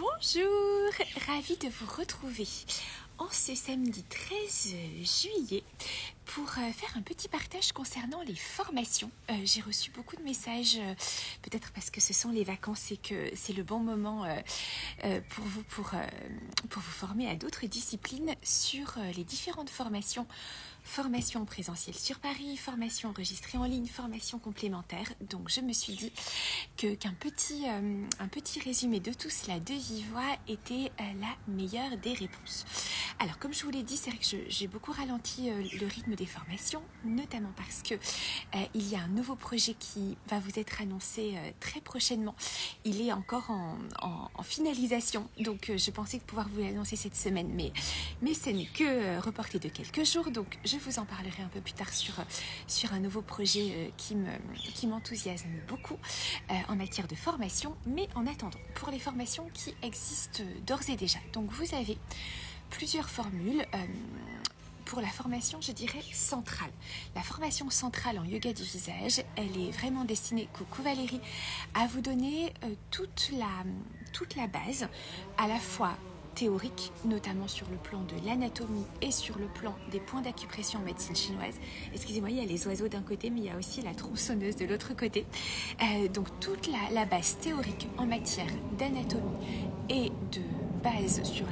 Bonjour, ravie de vous retrouver en ce samedi 13 juillet pour faire un petit partage concernant les formations. J'ai reçu beaucoup de messages, peut-être parce que ce sont les vacances et que c'est le bon moment pour vous former à d'autres disciplines sur les différentes formations. Formation présentielle sur Paris, formation enregistrée en ligne, formation complémentaire. Donc je me suis dit qu'un petit résumé de tout cela de vive voix était la meilleure des réponses. Alors comme je vous l'ai dit, c'est vrai que j'ai beaucoup ralenti le rythme des formations, notamment parce que il y a un nouveau projet qui va vous être annoncé très prochainement. Il est encore en finalisation, donc je pensais pouvoir vous l'annoncer cette semaine, mais ce n'est que reporté de quelques jours, donc je vous en parlerai un peu plus tard sur un nouveau projet qui m'enthousiasme beaucoup en matière de formation. Mais en attendant, pour les formations qui existent d'ores et déjà, donc vous avez plusieurs formules pour la formation, je dirais, centrale. La formation centrale en yoga du visage, elle est vraiment destinée, coucou Valérie, à vous donner toute la base, à la fois théorique, notamment sur le plan de l'anatomie et sur le plan des points d'acupression en médecine chinoise. Excusez-moi, il y a les oiseaux d'un côté, mais il y a aussi la tronçonneuse de l'autre côté. Donc toute la base théorique en matière d'anatomie et de base sur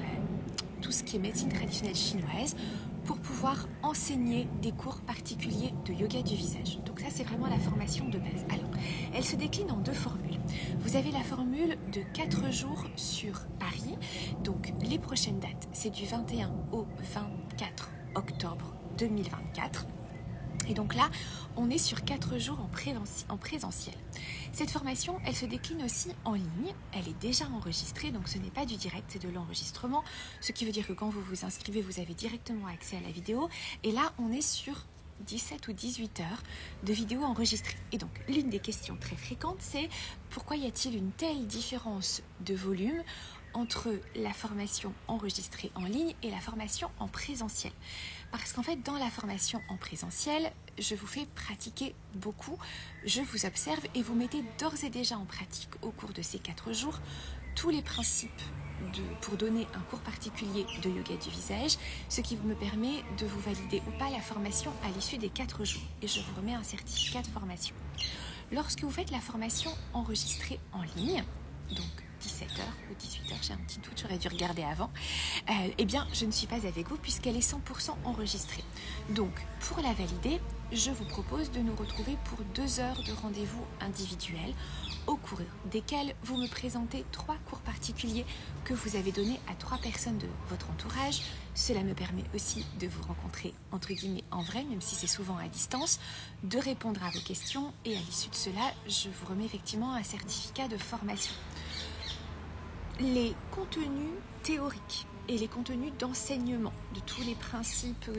tout ce qui est médecine traditionnelle chinoise pour pouvoir enseigner des cours particuliers de yoga du visage. Donc ça, c'est vraiment la formation de base. Alors, elle se décline en deux formules. Vous avez la formule de 4 jours sur Paris. Donc, les prochaines dates, c'est du 21 au 24 octobre 2024. Et donc là, on est sur 4 jours en présentiel. Cette formation, elle se décline aussi en ligne. Elle est déjà enregistrée, donc ce n'est pas du direct, c'est de l'enregistrement. Ce qui veut dire que quand vous vous inscrivez, vous avez directement accès à la vidéo. Et là, on est sur 17 ou 18 heures de vidéo enregistrée. Et donc, l'une des questions très fréquentes, c'est pourquoi y a-t-il une telle différence de volume entre la formation enregistrée en ligne et la formation en présentiel? Parce qu'en fait, dans la formation en présentiel, je vous fais pratiquer beaucoup, je vous observe et vous mettez d'ores et déjà en pratique au cours de ces 4 jours tous les principes pour donner un cours particulier de yoga du visage, ce qui me permet de vous valider ou pas la formation à l'issue des 4 jours. Et je vous remets un certificat de formation. Lorsque vous faites la formation enregistrée en ligne, donc 17h ou 18h, j'ai un petit doute, j'aurais dû regarder avant, eh bien je ne suis pas avec vous puisqu'elle est 100% enregistrée. Donc pour la valider, je vous propose de nous retrouver pour 2 heures de rendez-vous individuel au cours desquels vous me présentez 3 cours particuliers que vous avez donnés à 3 personnes de votre entourage. Cela me permet aussi de vous rencontrer entre guillemets en vrai, même si c'est souvent à distance, de répondre à vos questions et à l'issue de cela, je vous remets effectivement un certificat de formation. Les contenus théoriques et les contenus d'enseignement de tous les principes,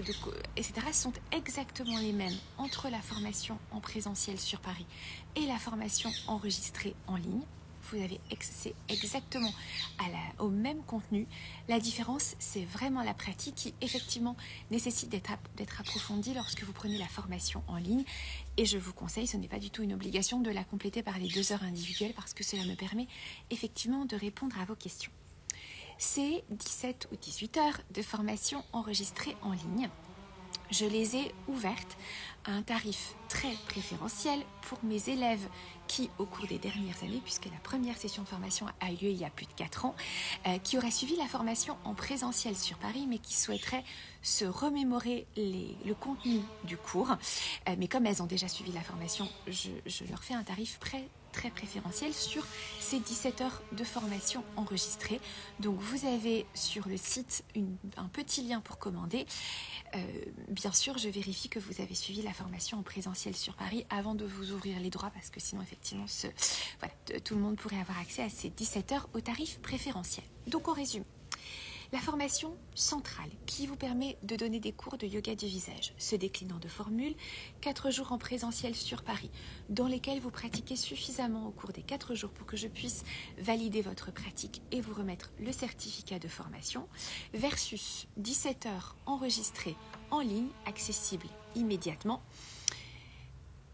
etc. sont exactement les mêmes entre la formation en présentiel sur Paris et la formation enregistrée en ligne. Vous avez accès exactement au même contenu. La différence, c'est vraiment la pratique qui, effectivement, nécessite d'être approfondie lorsque vous prenez la formation en ligne. Et je vous conseille, ce n'est pas du tout une obligation de la compléter par les 2 heures individuelles parce que cela me permet effectivement de répondre à vos questions. C'est 17 ou 18 heures de formation enregistrée en ligne. Je les ai ouvertes à un tarif très préférentiel pour mes élèves qui, au cours des dernières années, puisque la première session de formation a eu lieu il y a plus de 4 ans, qui auraient suivi la formation en présentiel sur Paris, mais qui souhaiteraient se remémorer le contenu du cours. Mais comme elles ont déjà suivi la formation, je leur fais un tarif très préférentiel sur ces 17 heures de formation enregistrée. Donc vous avez sur le site un petit lien pour commander. Bien sûr, je vérifie que vous avez suivi la formation en présentiel sur Paris avant de vous ouvrir les droits parce que sinon effectivement tout le monde pourrait avoir accès à ces 17 heures au tarif préférentiel. Donc on résume. La formation centrale qui vous permet de donner des cours de yoga du visage se décline en 2 formules, 4 jours en présentiel sur Paris, dans lesquels vous pratiquez suffisamment au cours des 4 jours pour que je puisse valider votre pratique et vous remettre le certificat de formation, versus 17 heures enregistrées en ligne, accessibles immédiatement.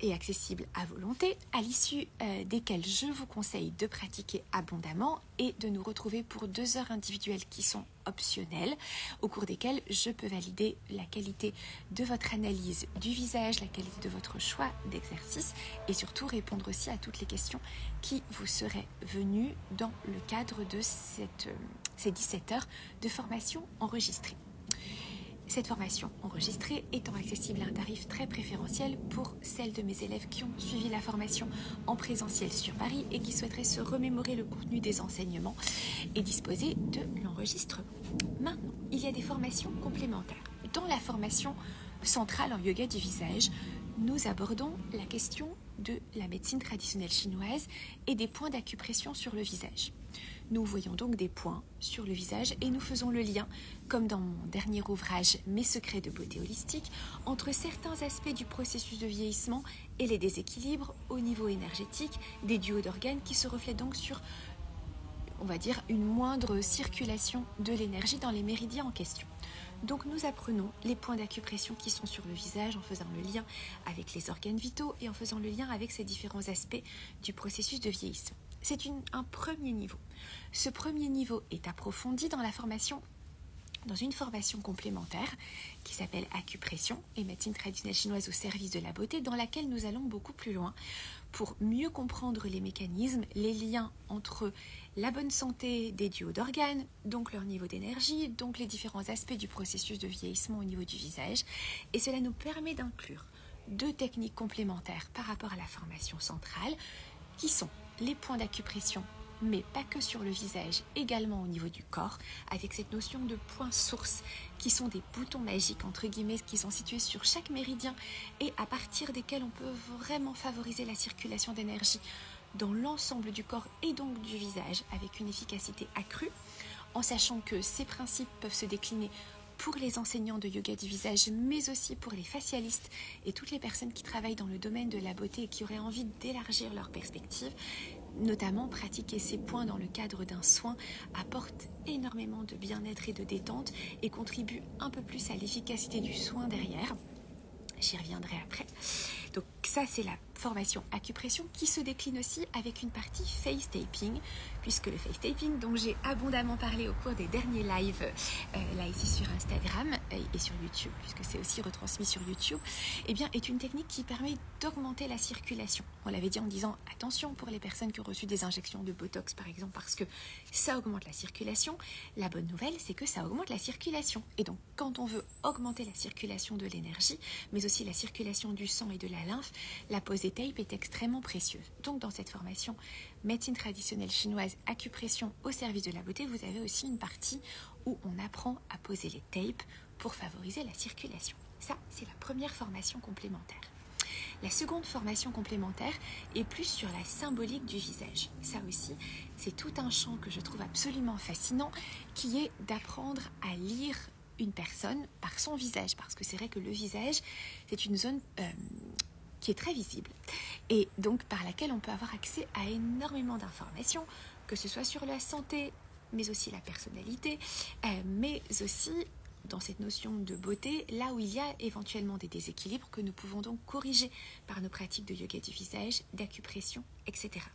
et accessibles à volonté, à l'issue desquels je vous conseille de pratiquer abondamment et de nous retrouver pour 2 heures individuelles qui sont optionnelles, au cours desquelles je peux valider la qualité de votre analyse du visage, la qualité de votre choix d'exercice et surtout répondre aussi à toutes les questions qui vous seraient venues dans le cadre de ces 17 heures de formation enregistrée. Cette formation enregistrée étant accessible à un tarif très préférentiel pour celles de mes élèves qui ont suivi la formation en présentiel sur Paris et qui souhaiteraient se remémorer le contenu des enseignements et disposer de l'enregistrement. Maintenant, il y a des formations complémentaires. Dans la formation centrale en yoga du visage, nous abordons la question de la médecine traditionnelle chinoise et des points d'acupression sur le visage. Nous voyons donc des points sur le visage et nous faisons le lien, comme dans mon dernier ouvrage « Mes secrets de beauté holistique », entre certains aspects du processus de vieillissement et les déséquilibres au niveau énergétique des duos d'organes qui se reflètent donc sur, on va dire, une moindre circulation de l'énergie dans les méridiens en question. Donc nous apprenons les points d'acupression qui sont sur le visage en faisant le lien avec les organes vitaux et en faisant le lien avec ces différents aspects du processus de vieillissement. C'est un premier niveau. Ce premier niveau est approfondi dans une formation complémentaire qui s'appelle Acupression et médecine traditionnelle chinoise au service de la beauté, dans laquelle nous allons beaucoup plus loin pour mieux comprendre les mécanismes, les liens entre la bonne santé des duos d'organes, donc leur niveau d'énergie, donc les différents aspects du processus de vieillissement au niveau du visage. Et cela nous permet d'inclure 2 techniques complémentaires par rapport à la formation centrale, qui sont les points d'acupression, mais pas que sur le visage, également au niveau du corps, avec cette notion de points sources, qui sont des boutons magiques, entre guillemets, qui sont situés sur chaque méridien et à partir desquels on peut vraiment favoriser la circulation d'énergie dans l'ensemble du corps et donc du visage, avec une efficacité accrue, en sachant que ces principes peuvent se décliner pour les enseignants de yoga du visage, mais aussi pour les facialistes et toutes les personnes qui travaillent dans le domaine de la beauté et qui auraient envie d'élargir leur perspective. Notamment, pratiquer ces points dans le cadre d'un soin apporte énormément de bien-être et de détente et contribue un peu plus à l'efficacité du soin derrière. J'y reviendrai après. Donc ça, c'est la formation acupression qui se décline aussi avec une partie face taping, puisque le face taping, dont j'ai abondamment parlé au cours des derniers lives, là ici sur Instagram et sur YouTube, puisque c'est aussi retransmis sur YouTube, eh bien, est une technique qui permet d'augmenter la circulation. On l'avait dit en disant attention pour les personnes qui ont reçu des injections de Botox par exemple, parce que ça augmente la circulation. La bonne nouvelle, c'est que ça augmente la circulation. Et donc, quand on veut augmenter la circulation de l'énergie, mais aussi la circulation du sang et de la lymphe, la pose des tapes est extrêmement précieuse. Donc dans cette formation médecine traditionnelle chinoise acupression au service de la beauté, vous avez aussi une partie où on apprend à poser les tapes pour favoriser la circulation. Ça, c'est la première formation complémentaire. La seconde formation complémentaire est plus sur la symbolique du visage. Ça aussi, c'est tout un champ que je trouve absolument fascinant, qui est d'apprendre à lire une personne par son visage, parce que c'est vrai que le visage, c'est une zone qui est très visible et donc par laquelle on peut avoir accès à énormément d'informations, que ce soit sur la santé, mais aussi la personnalité, mais aussi dans cette notion de beauté, là où il y a éventuellement des déséquilibres que nous pouvons donc corriger par nos pratiques de yoga du visage, d'acupression, etc.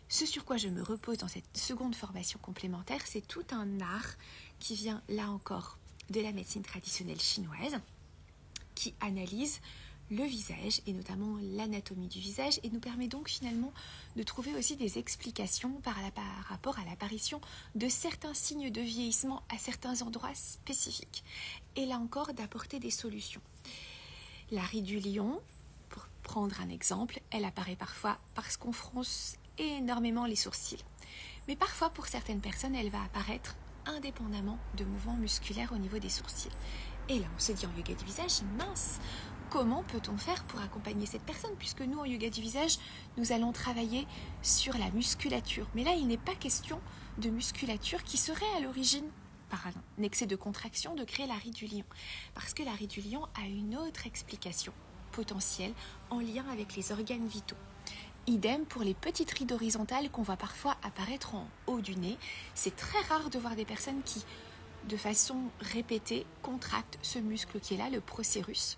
Ce sur quoi je me repose dans cette seconde formation complémentaire, c'est tout un art qui vient là encore de la médecine traditionnelle chinoise, qui analyse le visage et notamment l'anatomie du visage et nous permet donc finalement de trouver aussi des explications par rapport à l'apparition de certains signes de vieillissement à certains endroits spécifiques et là encore d'apporter des solutions. La ride du lion, pour prendre un exemple, elle apparaît parfois parce qu'on fronce énormément les sourcils, mais parfois pour certaines personnes elle va apparaître indépendamment de mouvements musculaires au niveau des sourcils. Et là on se dit en yoga du visage, mince, comment peut-on faire pour accompagner cette personne? Puisque nous, en yoga du visage, nous allons travailler sur la musculature. Mais là, il n'est pas question de musculature qui serait à l'origine, par un excès de contraction, de créer la ride du lion. Parce que la ride du lion a une autre explication potentielle en lien avec les organes vitaux. Idem pour les petites rides horizontales qu'on voit parfois apparaître en haut du nez. C'est très rare de voir des personnes qui, de façon répétée, contractent ce muscle qui est là, le procérus,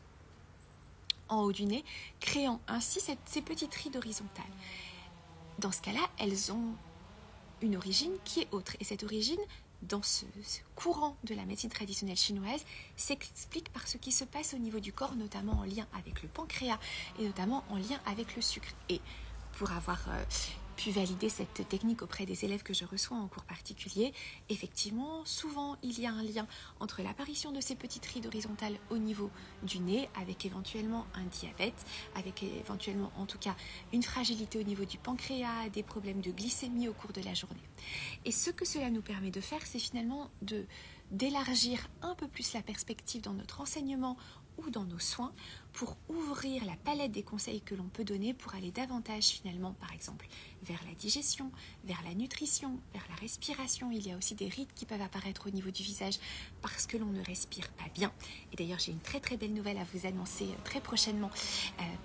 en haut du nez, créant ainsi ces petites rides horizontales. Dans ce cas-là, elles ont une origine qui est autre. Et cette origine, dans ce courant de la médecine traditionnelle chinoise, s'explique par ce qui se passe au niveau du corps, notamment en lien avec le pancréas et notamment en lien avec le sucre. Et pour avoir pu valider cette technique auprès des élèves que je reçois en cours particulier, effectivement, souvent il y a un lien entre l'apparition de ces petites rides horizontales au niveau du nez, avec éventuellement un diabète, avec éventuellement en tout cas une fragilité au niveau du pancréas, des problèmes de glycémie au cours de la journée. Et ce que cela nous permet de faire, c'est finalement d'élargir un peu plus la perspective dans notre enseignement ou dans nos soins pour ouvrir la palette des conseils que l'on peut donner pour aller davantage finalement, par exemple, vers la digestion, vers la nutrition, vers la respiration. Il y a aussi des rides qui peuvent apparaître au niveau du visage parce que l'on ne respire pas bien. Et d'ailleurs, j'ai une très très belle nouvelle à vous annoncer très prochainement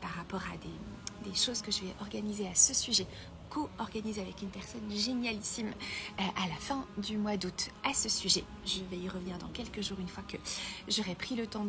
par rapport à des choses que je vais organiser à ce sujet, co-organisé avec une personne génialissime à la fin du mois d'août à ce sujet. Je vais y revenir dans quelques jours une fois que j'aurai pris le temps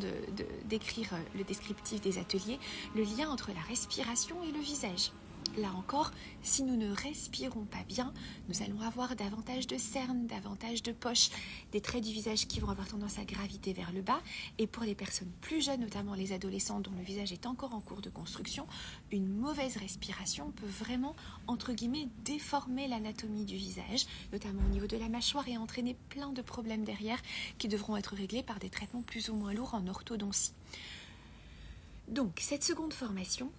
d'écrire le descriptif des ateliers, le lien entre la respiration et le visage. Là encore, si nous ne respirons pas bien, nous allons avoir davantage de cernes, davantage de poches, des traits du visage qui vont avoir tendance à graviter vers le bas. Et pour les personnes plus jeunes, notamment les adolescents dont le visage est encore en cours de construction, une mauvaise respiration peut vraiment, entre guillemets, déformer l'anatomie du visage, notamment au niveau de la mâchoire et entraîner plein de problèmes derrière qui devront être réglés par des traitements plus ou moins lourds en orthodontie. Donc, cette seconde formation,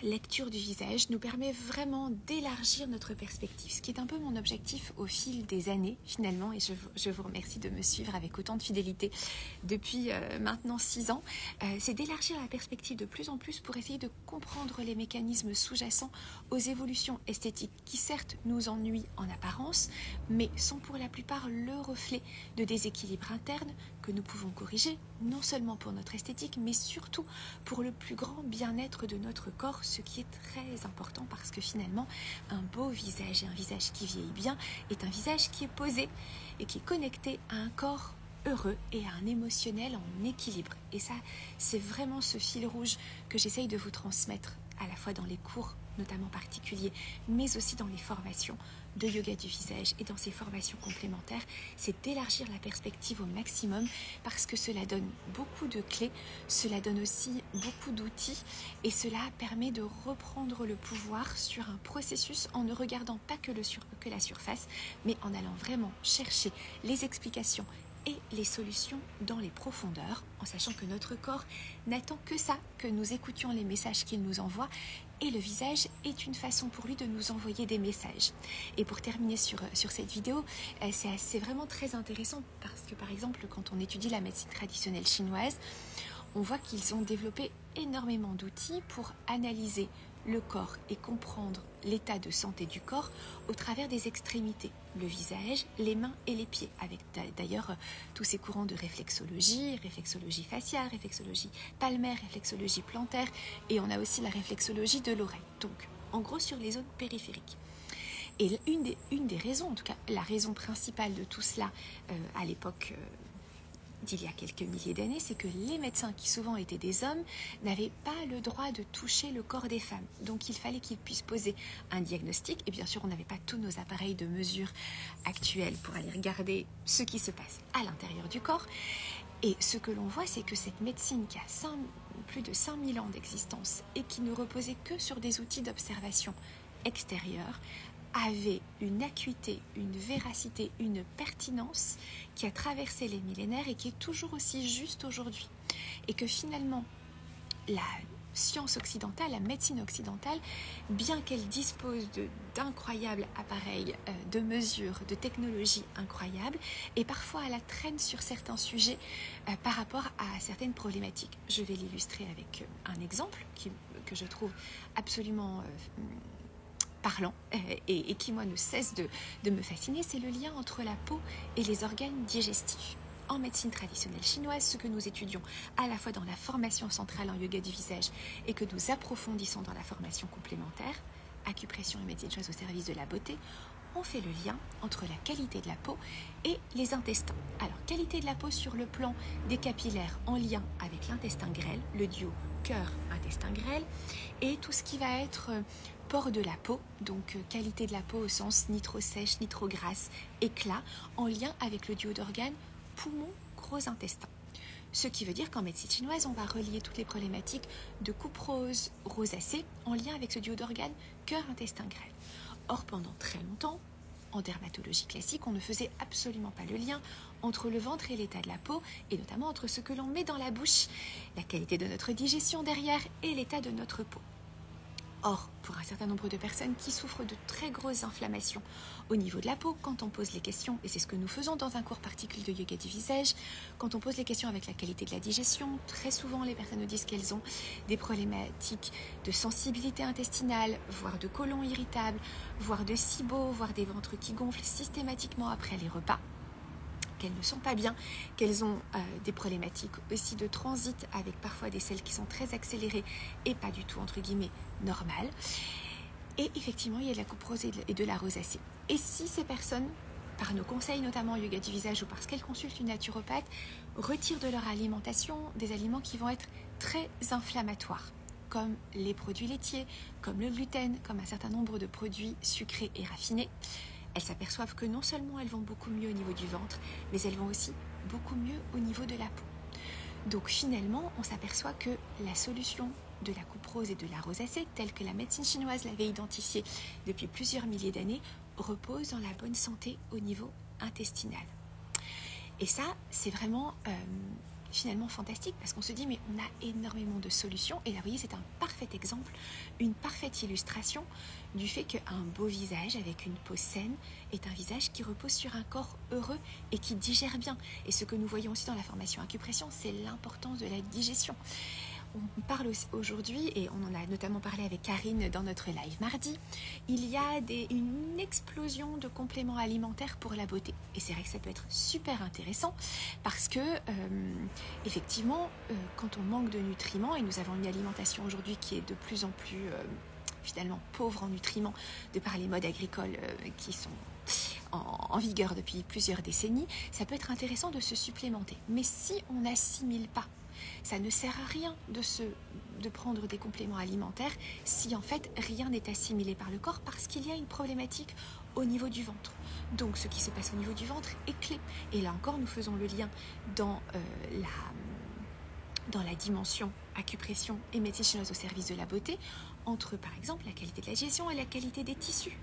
lecture du visage, nous permet vraiment d'élargir notre perspective, ce qui est un peu mon objectif au fil des années finalement, et je vous remercie de me suivre avec autant de fidélité depuis maintenant 6 ans, c'est d'élargir la perspective de plus en plus pour essayer de comprendre les mécanismes sous-jacents aux évolutions esthétiques qui certes nous ennuient en apparence, mais sont pour la plupart le reflet de déséquilibres internes que nous pouvons corriger, non seulement pour notre esthétique, mais surtout pour le plus grand bien-être de notre corps, ce qui est très important parce que finalement, un beau visage et un visage qui vieillit bien est un visage qui est posé et qui est connecté à un corps heureux et à un émotionnel en équilibre. Et ça, c'est vraiment ce fil rouge que j'essaye de vous transmettre à la fois dans les cours, notamment particuliers, mais aussi dans les formations de yoga du visage et dans ces formations complémentaires, c'est d'élargir la perspective au maximum parce que cela donne beaucoup de clés, cela donne aussi beaucoup d'outils et cela permet de reprendre le pouvoir sur un processus en ne regardant pas que la surface, mais en allant vraiment chercher les explications et les solutions dans les profondeurs, en sachant que notre corps n'attend que ça, que nous écoutions les messages qu'il nous envoie, et le visage est une façon pour lui de nous envoyer des messages. Et pour terminer sur cette vidéo, c'est vraiment très intéressant parce que par exemple, quand on étudie la médecine traditionnelle chinoise, on voit qu'ils ont développé énormément d'outils pour analyser le corps et comprendre l'état de santé du corps au travers des extrémités, le visage, les mains et les pieds, avec d'ailleurs tous ces courants de réflexologie faciale, réflexologie palmaire, réflexologie plantaire, et on a aussi la réflexologie de l'oreille, donc en gros sur les zones périphériques. Et une des raisons, en tout cas la raison principale de tout cela à l'époque d'il y a quelques milliers d'années, c'est que les médecins, qui souvent étaient des hommes, n'avaient pas le droit de toucher le corps des femmes. Donc il fallait qu'ils puissent poser un diagnostic, et bien sûr on n'avait pas tous nos appareils de mesure actuels pour aller regarder ce qui se passe à l'intérieur du corps. Et ce que l'on voit, c'est que cette médecine qui a plus de 5000 ans d'existence et qui ne reposait que sur des outils d'observation extérieure, avait une acuité, une véracité, une pertinence qui a traversé les millénaires et qui est toujours aussi juste aujourd'hui. Et que finalement, la science occidentale, la médecine occidentale, bien qu'elle dispose d'incroyables appareils de mesure, de technologies incroyables, et parfois à la traîne sur certains sujets par rapport à certaines problématiques. Je vais l'illustrer avec un exemple que je trouve absolument parlant et qui moi ne cesse de me fasciner, c'est le lien entre la peau et les organes digestifs. En médecine traditionnelle chinoise, ce que nous étudions à la fois dans la formation centrale en yoga du visage et que nous approfondissons dans la formation complémentaire, acupression et médecine chinoise au service de la beauté, on fait le lien entre la qualité de la peau et les intestins. Alors, qualité de la peau sur le plan des capillaires en lien avec l'intestin grêle, le duo cœur-intestin grêle, et tout ce qui va être pores de la peau, donc qualité de la peau au sens ni trop sèche, ni trop grasse, éclat, en lien avec le duo d'organes poumon, gros intestin. Ce qui veut dire qu'en médecine chinoise, on va relier toutes les problématiques de couperose, rosacée en lien avec ce duo d'organes cœur-intestin grêle. Or, pendant très longtemps, en dermatologie classique, on ne faisait absolument pas le lien entre le ventre et l'état de la peau, et notamment entre ce que l'on met dans la bouche, la qualité de notre digestion derrière et l'état de notre peau. Or, pour un certain nombre de personnes qui souffrent de très grosses inflammations au niveau de la peau, quand on pose les questions, et c'est ce que nous faisons dans un cours particulier de yoga du visage, quand on pose les questions avec la qualité de la digestion, très souvent les personnes nous disent qu'elles ont des problématiques de sensibilité intestinale, voire de côlon irritable, voire de SIBO, voire des ventres qui gonflent systématiquement après les repas, qu'elles ne sont pas bien, qu'elles ont des problématiques aussi de transit avec parfois des selles qui sont très accélérées et pas du tout entre guillemets normales. Et effectivement, il y a de la couperose et de la rosacée. Et si ces personnes, par nos conseils notamment en yoga du visage ou parce qu'elles consultent une naturopathe, retirent de leur alimentation des aliments qui vont être très inflammatoires, comme les produits laitiers, comme le gluten, comme un certain nombre de produits sucrés et raffinés, elles s'aperçoivent que non seulement elles vont beaucoup mieux au niveau du ventre, mais elles vont aussi beaucoup mieux au niveau de la peau. Donc finalement, on s'aperçoit que la solution de la couperose et de la rosacée, telle que la médecine chinoise l'avait identifiée depuis plusieurs milliers d'années, repose dans la bonne santé au niveau intestinal. Et ça, c'est vraiment finalement fantastique parce qu'on se dit mais on a énormément de solutions. Et là, vous voyez, c'est un parfait exemple, une parfaite illustration du fait qu'un beau visage avec une peau saine est un visage qui repose sur un corps heureux et qui digère bien. Et ce que nous voyons aussi dans la formation acupression, c'est l'importance de la digestion. On parle aujourd'hui, et on en a notamment parlé avec Karine dans notre live mardi, il y a une explosion de compléments alimentaires pour la beauté. Et c'est vrai que ça peut être super intéressant parce que, effectivement, quand on manque de nutriments, et nous avons une alimentation aujourd'hui qui est de plus en plus finalement pauvre en nutriments de par les modes agricoles qui sont en vigueur depuis plusieurs décennies, ça peut être intéressant de se supplémenter. Mais si on n'assimile pas, ça ne sert à rien de prendre des compléments alimentaires si en fait rien n'est assimilé par le corps parce qu'il y a une problématique au niveau du ventre. Donc ce qui se passe au niveau du ventre est clé. Et là encore, nous faisons le lien dans la dimension acupression et médecine chinoise au service de la beauté entre par exemple la qualité de la digestion et la qualité des tissus.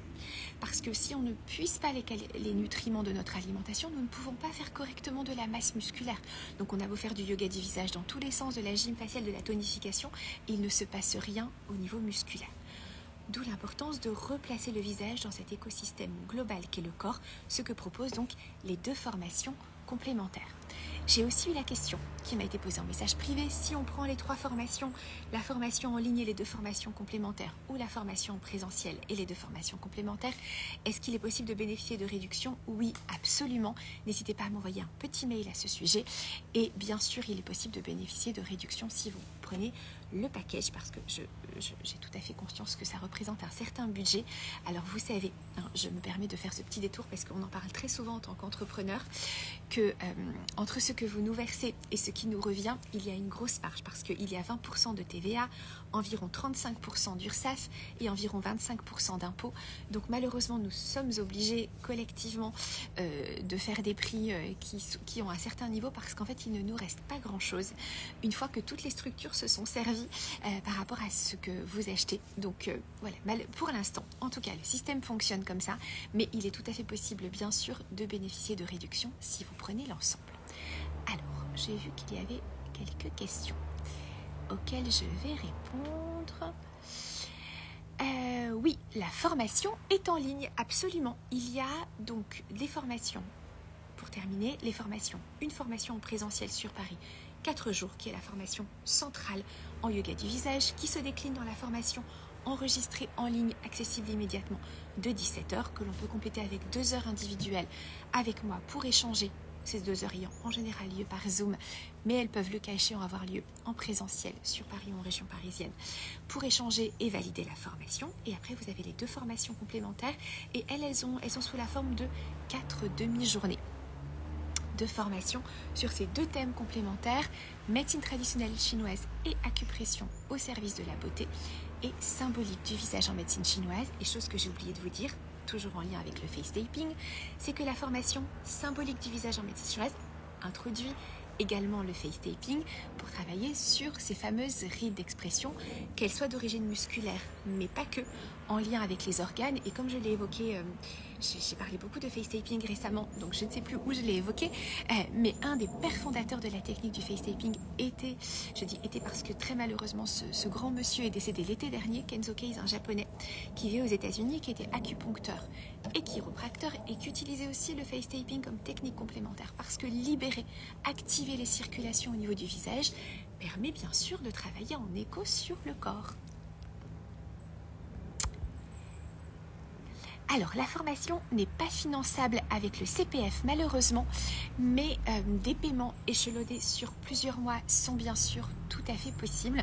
Parce que si on ne puise pas les nutriments de notre alimentation, nous ne pouvons pas faire correctement de la masse musculaire. Donc on a beau faire du yoga du visage dans tous les sens, de la gym faciale, de la tonification, il ne se passe rien au niveau musculaire. D'où l'importance de replacer le visage dans cet écosystème global qu'est le corps, ce que proposent donc les deux formations complémentaires. J'ai aussi eu la question qui m'a été posée en message privé, si on prend les 3 formations, la formation en ligne et les 2 formations complémentaires, ou la formation en présentiel et les 2 formations complémentaires, est-ce qu'il est possible de bénéficier de réductions? Oui, absolument. N'hésitez pas à m'envoyer un petit mail à ce sujet. Et bien sûr, il est possible de bénéficier de réductions si vous prenez le package, parce que j'ai tout à fait conscience que ça représente un certain budget. Alors vous savez, je me permets de faire ce petit détour parce qu'on en parle très souvent en tant qu'entrepreneur, que entre ce que vous nous versez et ce qui nous revient, il y a une grosse marge parce qu'il y a 20% de TVA, environ 35% d'URSSAF et environ 25% d'impôts. Donc malheureusement, nous sommes obligés collectivement de faire des prix qui ont un certain niveau parce qu'en fait, il ne nous reste pas grand-chose une fois que toutes les structures se sont servies par rapport à ce que vous achetez. Donc voilà, pour l'instant, en tout cas, le système fonctionne comme ça, mais il est tout à fait possible, bien sûr, de bénéficier de réductions si vous prenez l'ensemble. Alors, j'ai vu qu'il y avait quelques questions auxquelles je vais répondre. Oui, la formation est en ligne, absolument. Il y a donc des formations, pour terminer, les formations. Une formation en présentiel sur Paris, 4 jours, qui est la formation centrale en yoga du visage, qui se décline dans la formation enregistrée en ligne, accessible immédiatement de 17h, que l'on peut compléter avec 2 heures individuelles avec moi pour échanger ces 2 heures ayant en général lieu par Zoom, mais elles peuvent le cas échéant avoir lieu en présentiel sur Paris ou en région parisienne pour échanger et valider la formation. Et après, vous avez les 2 formations complémentaires et elles sont sous la forme de 4 demi-journées de formation sur ces 2 thèmes complémentaires, médecine traditionnelle chinoise et acupression au service de la beauté et symbolique du visage en médecine chinoise. Et chose que j'ai oublié de vous dire, toujours en lien avec le face taping, c'est que la formation symbolique du visage en médecine chinoise introduit également le face taping pour travailler sur ces fameuses rides d'expression, qu'elles soient d'origine musculaire, mais pas que, en lien avec les organes. Et comme je l'ai évoqué, j'ai parlé beaucoup de face taping récemment, donc je ne sais plus où je l'ai évoqué, mais un des pères fondateurs de la technique du face taping était, je dis était parce que très malheureusement ce grand monsieur est décédé l'été dernier, Kenzo Kei's, un japonais qui vit aux États-Unis, qui était acupuncteur et chiropracteur et qui utilisait aussi le face taping comme technique complémentaire parce que libérer, activer les circulations au niveau du visage permet bien sûr de travailler en écho sur le corps. Alors, la formation n'est pas finançable avec le CPF malheureusement, mais des paiements échelonnés sur plusieurs mois sont bien sûr tout à fait possibles.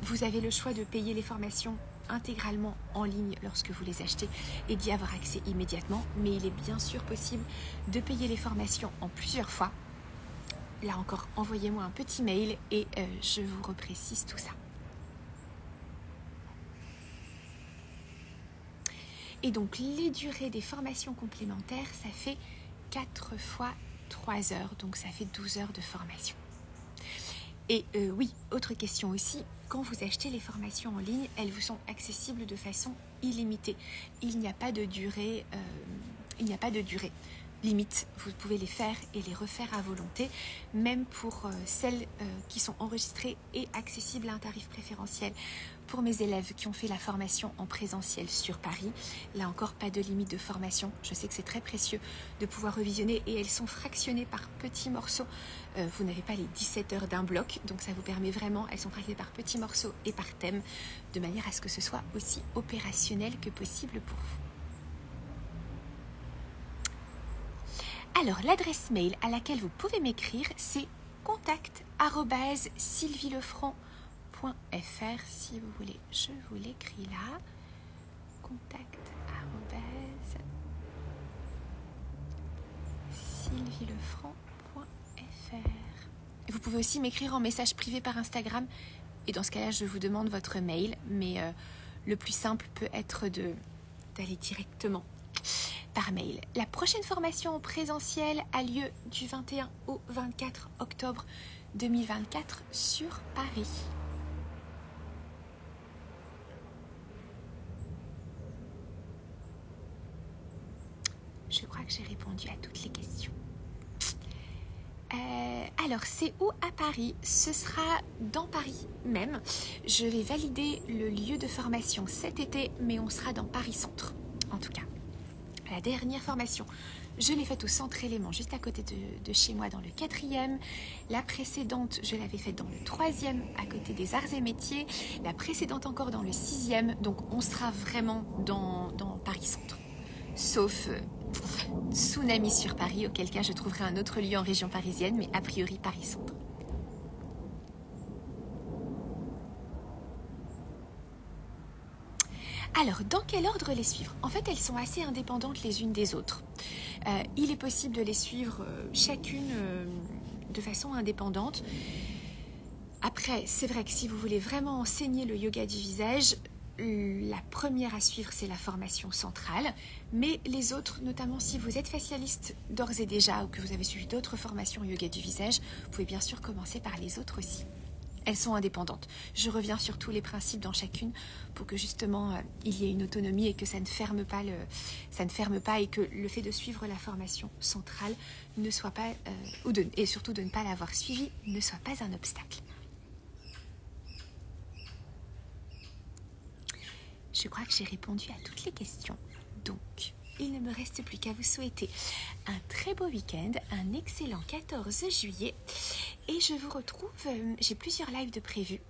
Vous avez le choix de payer les formations intégralement en ligne lorsque vous les achetez et d'y avoir accès immédiatement, mais il est bien sûr possible de payer les formations en plusieurs fois. Là encore, envoyez-moi un petit mail et je vous reprécise tout ça. Et donc, les durées des formations complémentaires, ça fait 4 fois 3 heures, donc ça fait 12 heures de formation. Et oui, autre question aussi, quand vous achetez les formations en ligne, elles vous sont accessibles de façon illimitée. Il n'y a pas de durée, limite. Vous pouvez les faire et les refaire à volonté, même pour celles qui sont enregistrées et accessibles à un tarif préférentiel. Pour mes élèves qui ont fait la formation en présentiel sur Paris, là encore pas de limite de formation. Je sais que c'est très précieux de pouvoir revisionner et elles sont fractionnées par petits morceaux. Vous n'avez pas les 17 heures d'un bloc, donc ça vous permet vraiment, elles sont fractionnées par petits morceaux et par thème, de manière à ce que ce soit aussi opérationnel que possible pour vous. Alors, l'adresse mail à laquelle vous pouvez m'écrire, c'est contact@sylvielefranc.fr. Si vous voulez, je vous l'écris là. contact@sylvielefranc.fr. Et vous pouvez aussi m'écrire en message privé par Instagram. Et dans ce cas-là, je vous demande votre mail. Mais le plus simple peut être d'aller directement par mail. La prochaine formation en présentiel a lieu du 21 au 24 octobre 2024 sur Paris. Je crois que j'ai répondu à toutes les questions. Alors, c'est où à Paris? Ce sera dans Paris même. Je vais valider le lieu de formation cet été, mais on sera dans Paris Centre, en tout cas. La dernière formation, je l'ai faite au Centre Élément, juste à côté de chez moi, dans le 4e. La précédente, je l'avais faite dans le 3e, à côté des Arts et Métiers. La précédente encore dans le 6e. Donc, on sera vraiment dans Paris Centre. Sauf tsunami sur Paris, auquel cas je trouverai un autre lieu en région parisienne, mais a priori Paris Centre. Alors, dans quel ordre les suivre? En fait, elles sont assez indépendantes les unes des autres. Il est possible de les suivre chacune de façon indépendante. Après, c'est vrai que si vous voulez vraiment enseigner le yoga du visage, la première à suivre, c'est la formation centrale. Mais les autres, notamment si vous êtes facialiste d'ores et déjà ou que vous avez suivi d'autres formations yoga du visage, vous pouvez bien sûr commencer par les autres aussi. Elles sont indépendantes. Je reviens sur tous les principes dans chacune pour que justement il y ait une autonomie et que ça ne ferme pas et que le fait de suivre la formation centrale ne soit pas, et surtout de ne pas l'avoir suivie, ne soit pas un obstacle. Je crois que j'ai répondu à toutes les questions. Donc, il ne me reste plus qu'à vous souhaiter un très beau week-end, un excellent 14 juillet. Et je vous retrouve, j'ai plusieurs lives de prévus.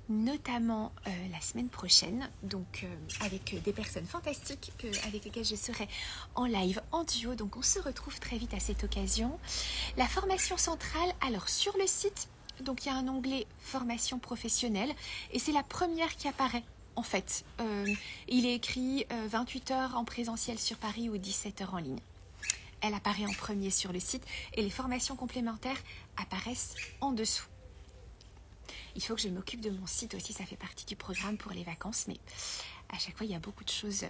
notamment la semaine prochaine, donc avec des personnes fantastiques avec lesquelles je serai en live, en duo, donc on se retrouve très vite à cette occasion. La formation centrale, alors sur le site, donc il y a un onglet formation professionnelle et c'est la première qui apparaît en fait. Il est écrit 28 heures en présentiel sur Paris ou 17 heures en ligne. Elle apparaît en premier sur le site et les formations complémentaires apparaissent en dessous. Il faut que je m'occupe de mon site aussi, ça fait partie du programme pour les vacances, mais à chaque fois, il y a beaucoup de choses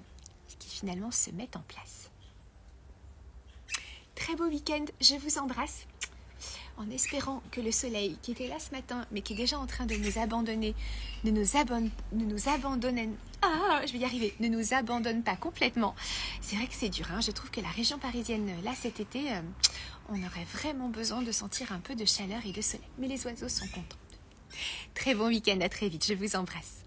qui finalement se mettent en place. Très beau week-end, je vous embrasse, en espérant que le soleil qui était là ce matin, mais qui est déjà en train de nous abandonner, ne nous abandonne pas complètement. C'est vrai que c'est dur, hein. Je trouve que la région parisienne, là cet été, on aurait vraiment besoin de sentir un peu de chaleur et de soleil. Mais les oiseaux sont contents. Très bon week-end, à très vite, je vous embrasse.